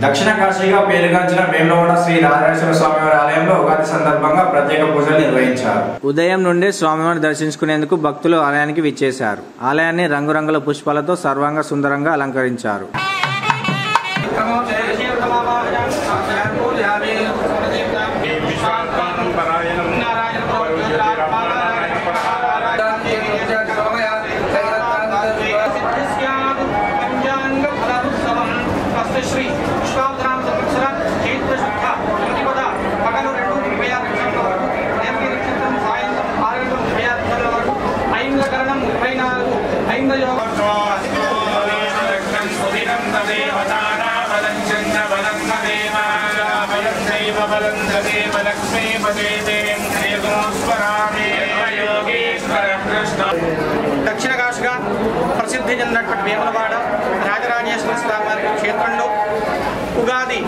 దక్షిణ కాశీగా పేరుగాంచిన వేములవాడ శ్రీ రాజరాజేశ్వర స్వామివారి ఆలయంలో ఉగాది సందర్భంగా ప్రత్యేక పూజలు నిర్వహించారు. ఉదయం నుండే స్వామివారిని దర్శించుకునేందుకు భక్తులు ఆలయానికి విచ్చేశారు. ఆలయాన్ని రంగురంగుల పుష్పాలతో సర్వాంగ సుందరంగా అలంకరించారు. శ్రీ విశ్వావధాన సంవత్సర చైత్ర శుద్ధ ప్రతిపద పగలు 2:26 వరకు రేపటి నక్షత్రం సాయంత్రం 6:36 వరకు ఐంద్రకరణం 24 ఐంద్రయోగం దక్షిణ కాశీగా ప్రసిద్ధి చెందినటువంటి వేములవాడ రాజరాజేశ్వర స్వామి వారి క్షేత్రంలో ఉగాది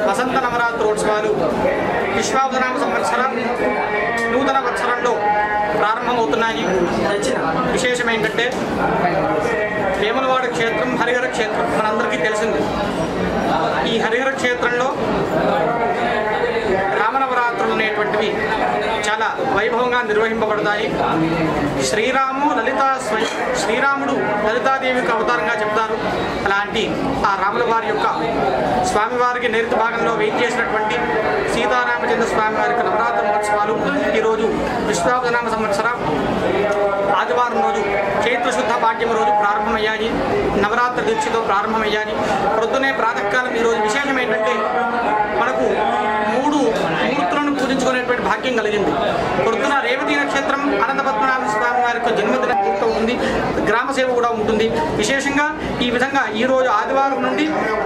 వసంత నవరాత్రోత్సవాలు విశ్వావధాన సంవత్సర నూతన సంవత్సరంలో ప్రారంభమవుతున్నాయి. విశేషం ఏంటంటే వేములవాడ క్షేత్రం హరిహర క్షేత్రం మనందరికీ తెలిసింది. ఈ హరిహర క్షేత్రంలో రామనవరాత్రులు అనేటువంటివి చాలా వైభవంగా నిర్వహింపబడతాయి. శ్రీరాముడు లలితాదేవికి అవతారంగా చెప్తారు. అలాంటి ఆ రాముల వారి యొక్క స్వామివారికి నైరుతి భాగంలో వెయిట్ చేసినటువంటి సీతారామచంద్ర స్వామి వారి యొక్క నవరాత్రి మహోత్సవాలు ఈరోజు విశ్వావధాన సంవత్సర ఆదివారం రోజు చైత్రశుద్ధ పాడ్యమ రోజు ప్రారంభమయ్యాయి. నవరాత్రి దీక్షతో ప్రారంభమయ్యాయి. ప్రొద్దునే ప్రాతకాలం ఈరోజు విశేషం ఏంటంటే మనకు 3 మూర్తులను పూజించుకునేటువంటి భాగ్యం కలిగింది. ప్రొద్దున రేవతి నక్షత్రం అనంతపద్మనాభ స్వామి వారి యొక్క జన్మదిన ముహూర్తం ఉంది. గ్రామ సేవ కూడా ఉంటుంది. విశేషంగా ఈ విధంగా ఈరోజు ఆదివారం నుండి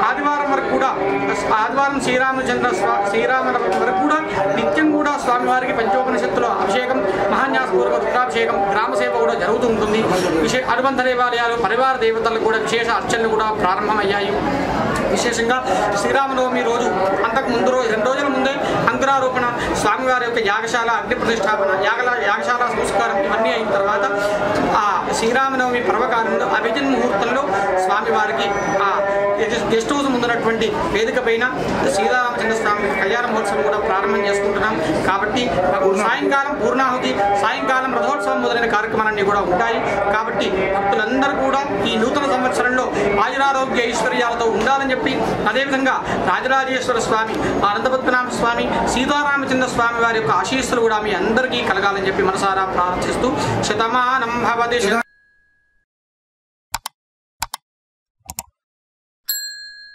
ఆదివారం వరకు కూడా ఆదివారం శ్రీరామనవమి వరకు కూడా నిత్యం కూడా స్వామివారికి పంచోపనిషత్తుల అభిషేకం, మహాన్యాసపూర్వక రుద్రాభిషేకం, గ్రామ సేవ కూడా జరుగుతూ ఉంటుంది. అనుబంధ దేవాలయాలు, పరివార దేవతలకు కూడా విశేష అర్చనలు కూడా ప్రారంభమయ్యాయి. విశేషంగా శ్రీరామనవమి రోజు అంతకు ముందు 2 రోజుల ముందే అంకురారోపణ, స్వామివారి యొక్క యాగశాల అగ్ని ప్రతిష్టాపన, యాగశాల సంస్కారం ఇవన్నీ అయిన తర్వాత ఆ శ్రీరామనవమి పర్వకాలంలో అభిజిన్ ముహూర్తంలో స్వామివారికి ఆ గెస్ట్ హౌస్ ముందున్నటువంటి వేదిక పైన సీతారామచంద్ర స్వామి కళ్యాణ మహోత్సవం కూడా ప్రారంభం చేసుకుంటున్నాం. కాబట్టి సాయంకాలం పూర్ణాహుతి, సాయంకాలం రథోత్సవం మొదలైన కార్యక్రమాలన్నీ కూడా ఉంటాయి. కాబట్టి భక్తులందరూ కూడా ఈ నూతన సంవత్సరంలో ఆయురారోగ్య ఐశ్వర్యాలతో ఉండాలని చెప్పి, అదేవిధంగా రాజరాజేశ్వర స్వామి, అనంతపద్మనాభ స్వామి, సీతారామచంద్ర స్వామి వారి యొక్క ఆశీస్సులు కూడా మీ అందరికీ కలగాలని చెప్పి మనసారా ప్రార్థిస్తూ శతమానం భవతి.